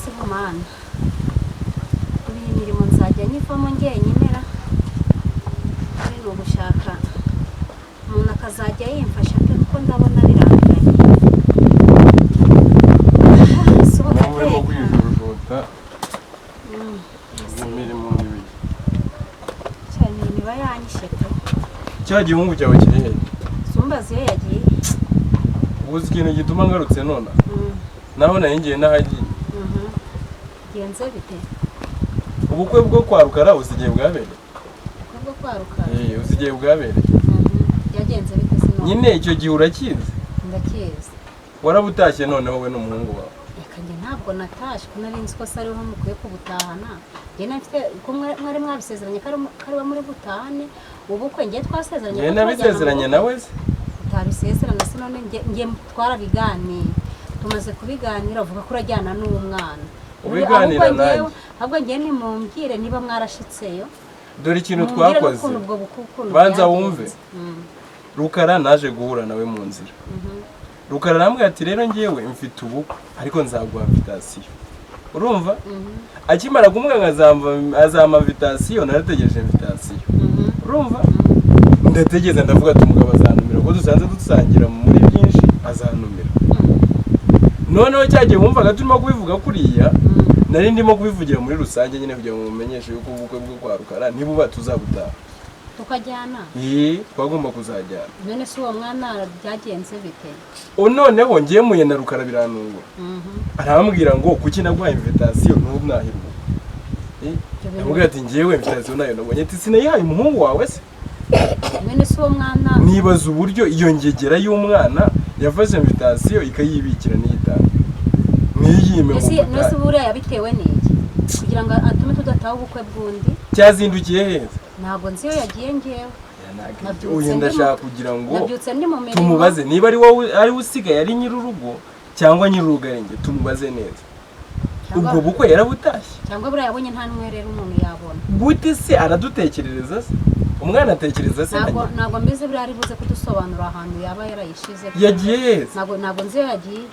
Ubwo mana kuri iyi mirimo nzajya nyivamo njyenyine ra ari no gushaka umuntu akazajya yimfasha kuko ndabona birangiranye urimo kwijujuta imirimo mibi cyane niba yanyishe pe cya gihungu cyawe kiri he sumbazi yo yagiye ubuze ikintu gituma ngarutse nona naho nahingiye nahagiye genze bite ubukwe bwo kwarukara uzigiye bwabereye ubwo kwarukara uzigiye bwabereye yagenze bite sino nyine icyo gihe urakizi ndakizi warabutashye noneho we n'umuhungu wawe reka njye ntabwo natashye ko nari nzi ko sariho mukwiye kubutahana njye nafite ko mwari mwabisezeranye kari muri butahane ubukwe njye twasezeranye njye nabisezeranye nawe se utabisezerana se none njye twarabiganiye tumaze kubiganira uvuga ko urajyana n'umwana ubiganira nanjye ahubwo njye nimumbwire niba mwarashitseyo dore ikintu twakoze banza wumve Rukara naje guhura nawe mu nzira Rukara arambwira ati rero ngewe mfite ubukwe ariko nzaguha invitation urumva akimara kumwe azama invitation narategereje invitation urumva ndategeza ndavuga ati umugabo azanumira ko dusanze dusangira muri byinshi azanumira noneho cyagiye wumvaga turimo kubivuga kuriya nari ndimo kubivugira muri rusange nyine kugira ngo mumenyeshe yuko ubukwe bwo kwa Rukara nibuba tuzabutaha tukajyana twagomba kuzajyana none se uwo mwana byagenze bite noneho ngiye muye na Rukara biranungura arambwira ngo kuki naguhaye invitation ntubnahirwa amubwira ati ngewe invitation nayo nabonye ati sinayihaye umuhungu wawe se none se uwo mwana nibaza uburyo iyo ngegera y'umwana yafashe invitation ikayibikira n'iyitanga niyime mu butaha nose buriya yabitewe n'iki kugira ngo atume tudataha ubukwe bw'undi cyazindukiye heza ntabwo nzi iyo yagiye ngewe uyu ndashaka kugira ngo nabyutse ndi mu mirimo tumubaze niba ari wowe ari usigaye ari nyir'urugo cyangwa nyir'urugarenge tumubaze neza ubwo bukwe yarabutashye cyangwa buriya yabonye nta n'umwe rero umuntu yabona gute se aradutekerereza se umwana atekereza se ntabwo mbizi buriya ari buze kudusobanura ahantu yaba yarayishize yagiye heza ntabwo nzi iyo yagiye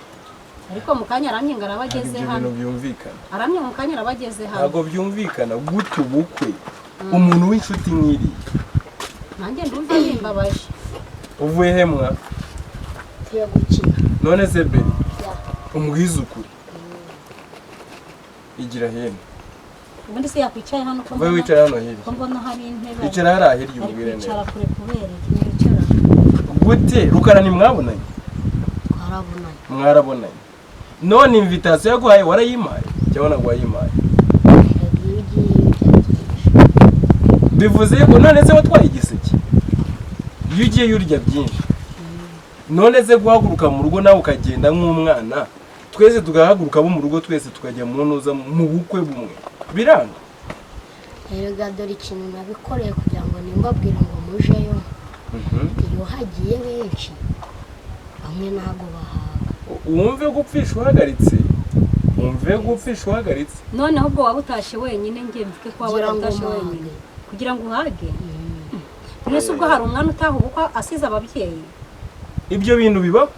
ariko mu kanya aramye ngo arabageze hano byumvikana aramye mu kanya arabageze hano ntabwo byumvikana gute ubukwe umuntu w'inshuti nk'iri nanjye ndumva bimbabaje uvuye hemwa tuye gukina none se beri umwiza ukuri igira hene ubundi se yakwicaye hano ko mva wicaye hano hirya ko mbona hari intebe icara hariya hirya ubwire neza icara kure kubera ikicara gute Rukara ni mwabonanye mwarabonanye none invitation yaguhaye warayimaye cyangwa ntabwo wayimaye bivuze ko none se watwaye igiseke iyo ugiye urya byinshi none se guhaguruka mu rugo nawe ukagenda nk'umwana twese tugahaguruka bo mu rugo twese tukajya mu ntuza mu bukwe bumwe biranga rero dore ikintu nabikoreye kugira ngo nimbabwire ngo mujeyo iyo hagiye benshi bamwe ntabwo bahaga wumve gupfisha uhagaritse wumve gupfisha uhagaritse noneho ubwo waba utashye wenyine njye mvuge ko waba utashye wenyine kugira ngo uhage mwese ubwo hari umwana utaha ubukwe asize ababyeyi ibyo bintu bibaho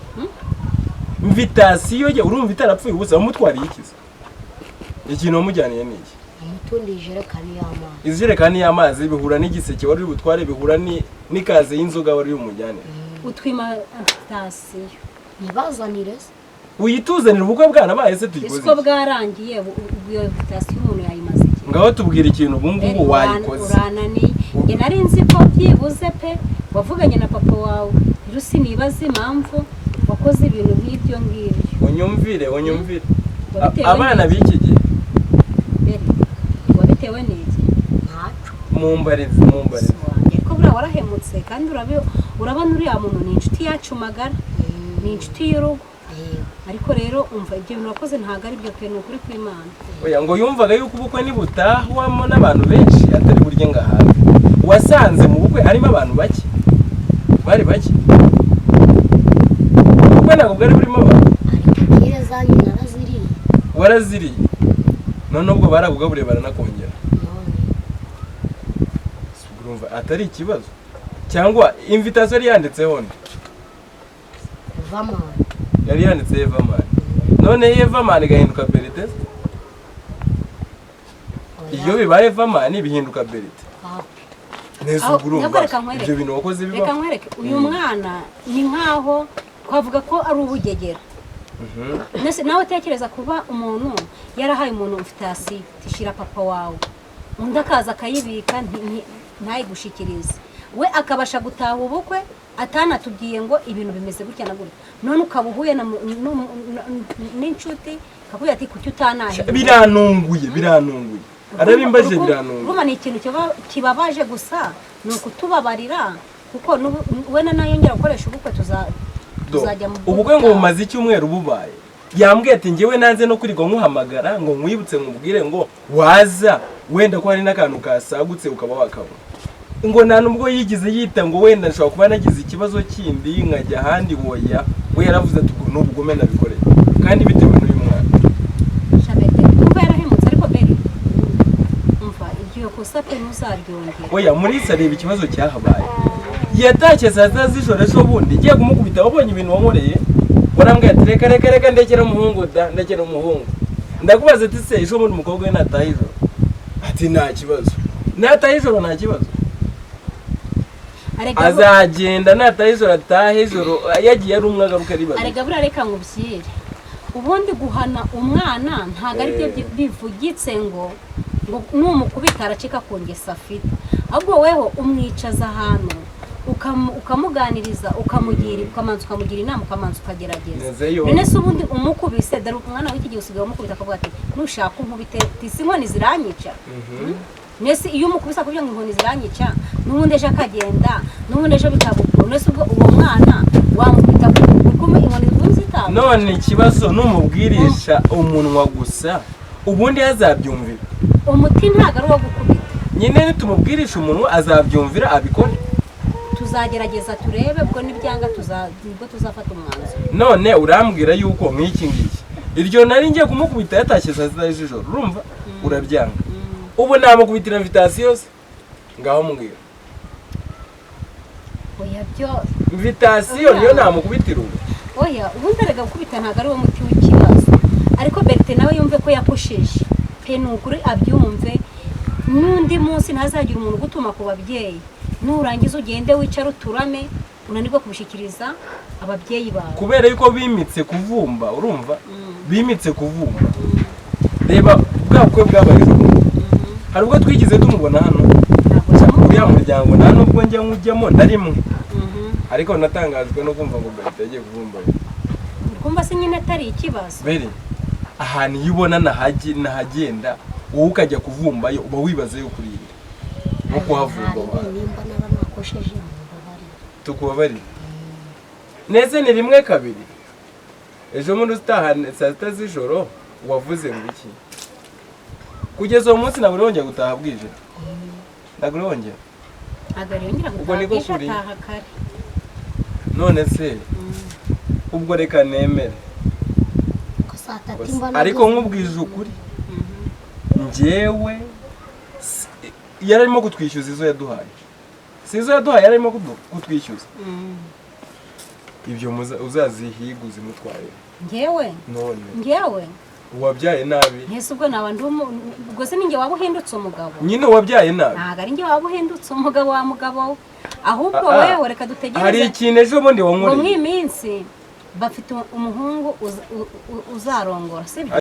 invitation ye urumva itarapfuye ubusa wamutwariye ikiza ikintu wamujyaniye ni iki umutundi ijerekani y'amazi ijerekani y'amazi bihura n'igiseke wari butware bihura n'ikaze y'inzoga wari umujyane utwima invitation nibazanire se uyituzanira ubukwe bwarabaye se tuyikoze iko bwarangiye iyo invitation umuntu yayimaze iki ngaho tubwira ikintu ubu ngubu wayikoze urananiye nge nari nzi ko byibuze pe wavuganye na papa wawe rusi nibaza impamvu wakoze ibintu nk'ibyo ngibyo unyumvire abana b'iki gihe wabitewe n'iki ntacu mumbarize ko buriya warahemutse kandi urabona uriya muntu ni inshuti yacu magara ni inshuti y'urugo ariko rero umva ibyo bintu wakoze ntabwo ari byo pe ni ukuri kw'Imana oya ngo yumvaga yuko ubukwe nibutahwamo n'abantu benshi atari burye ngahaga wasanze mu bukwe harimo abantu bake bari bake ubukwe ntabwo bwari burimo abantu ariko kire zanyu naraziriye waraziriye none ubwo barabugaburiye baranakongera urumva atari ikibazo cyangwa invitation yari yanditseho nde vamana yari yanditse Everman. None Everman igahinduka Berite? Iyo bibaye Everman bihinduka Berite. Neza urumva ibyo bintu wakoze biba. Reka nkwereke uyu mwana ni nkaho twavuga ko ari ubugegera. Nese nawe tekereza kuba umuntu yarahaye umuntu invitation tishira papa wawe. Undi akaza akayibika ntayigushikirize. We akabasha gutaha ubukwe atanatubwiye ngo ibintu bimeze gutya na gutya. None ukabuhuye n'inshuti kakuye ati kuki utanahe. Biranunguye. Arabimbaje biranunguye. Ruma ni ikintu kibabaje gusa nuko tubabarira kuko we nanayongera gukoresha ubukwe tuzajya mu ubukwe ngo bumaze icyumweru bubaye. Yambwiye ati ngewe nanze no kurigo nkuhamagara ngo nkwibutse nkubwire ngo waza wenda ko hari n'akantu kasagutse ukaba wakabona. Ngo nta nubwo yigize yita ngo wenda nshobora kuba nagize ikibazo kindi nkajya ahandi woya we yaravuze ati ngo n'ubugome nabikoreye kandi bitewe n'uyu mwana. Shabete kuba yarahemutse ariko beri umva iryo kosa pe muzaryongera. Oya muri sareba ikibazo cyahabaye. Yatashye saa sita z'ijoro ejo bundi igiye kumukubita wabonye ibintu wankoreye. Warambwiye ati reka ndekera umuhungu ndekera umuhungu. Ndakubaza ati se ejo bundi umukobwa we nataha ijoro. Ati nta kibazo. Nataha ijoro nta kibazo. Azagenda nataha ijoro ataha ijoro yagiye ari umwe agaruka ari babiri. Arega buriya reka ngubyire. Ubundi guhana umwana ntago ari byo bivugitse ngo numukubita aracika ku ngeso afite. Ahubwo weho umwicaza ahantu ukamuganiriza ukamanza ukamugira inama ukamanza ukagerageza. None se ubundi umukubise dore umwana w'iki gihe usigaye umukubita akavuga ati nushaka unkubite tisi inkoni ziranyica. Nese iyo umukubisa kugira ngo inkoni ziranyica n'ubundi ejo akagenda n'ubundi ejo bikagukura. Nese ubwo uwo mwana wamukubita kuko inkoni zitaba. None ikibazo numubwirisha umunwa gusa ubundi yazabyumvira. Umuti ntago ari uwo gukubita. Nyine nitumubwirisha umunwa azabyumvira abikore. Tuzagerageza turebe ubwo nibyanga tuzafata umwanzuro. None urambwira yuko mwiki ngiki iryo nari ngiye kumukubita yatashye saa sita z'ijoro urumva urabyanga. Ubu namukubitira invitation se ngaho mbwira. Oya byo invitation niyo namukubitira ubu. Oya ubundi arega gukubita ntago ari wo muti w'ikibazo. Ariko Berite nawe yumve ko yakosheje pe nukuri abyumve. N'undi munsi ntazagira umuntu gutuma ku babyeyi. Nurangiza ugende wicara uturame unanirwa kubishikiriza ababyeyi bawe. Kubera yuko bimitse kuvumba urumva bimitse kuvumba. Reba bwakwe bwabaye. Hari ubwo twigize tumubona hano. Uriya muryango nta nubwo njya nkujyamo ndarimwe. Ariko natangajwe no kumva ngo Berite yagiye kuvumba. Kumva se nyine atari ikibazo. Beri ahantu yibona nahagenda wowe ukajya kuvumbayo uba wibaze yo kurinda. No kuhavumba tukubabarira. Neze ni rimwe kabiri. Ejo muri utahane saa sita z'ijoro wavuze ngo iki? Kugeza uwo munsi naburi wongera gutaha bwije. Ndaguri wongera. Agari yongera gutaha bwije ataha kare. None se ubwo reka nemere. Ariko nkubwije ukuri. Njyewe yararimo kutwishyuza izo yaduhaye. Si izo yaduhaye yararimo kutwishyuza. Ibyo uzazihiguze mutwaye. Njyewe? None. Njyewe? Wabyaye nabi. Nese ubwo nabandi ubwo se ninjye waba uhindutse umugabo. Nyine wabyaye nabi. Ntago ari njye waba uhindutse umugabo wa mugabo. Ahubwo wewe reka dutegereze. Hari ikintu ejo bundi wankoreye. Ngo mwiminsi bafite umuhungu uzarongora sibyo.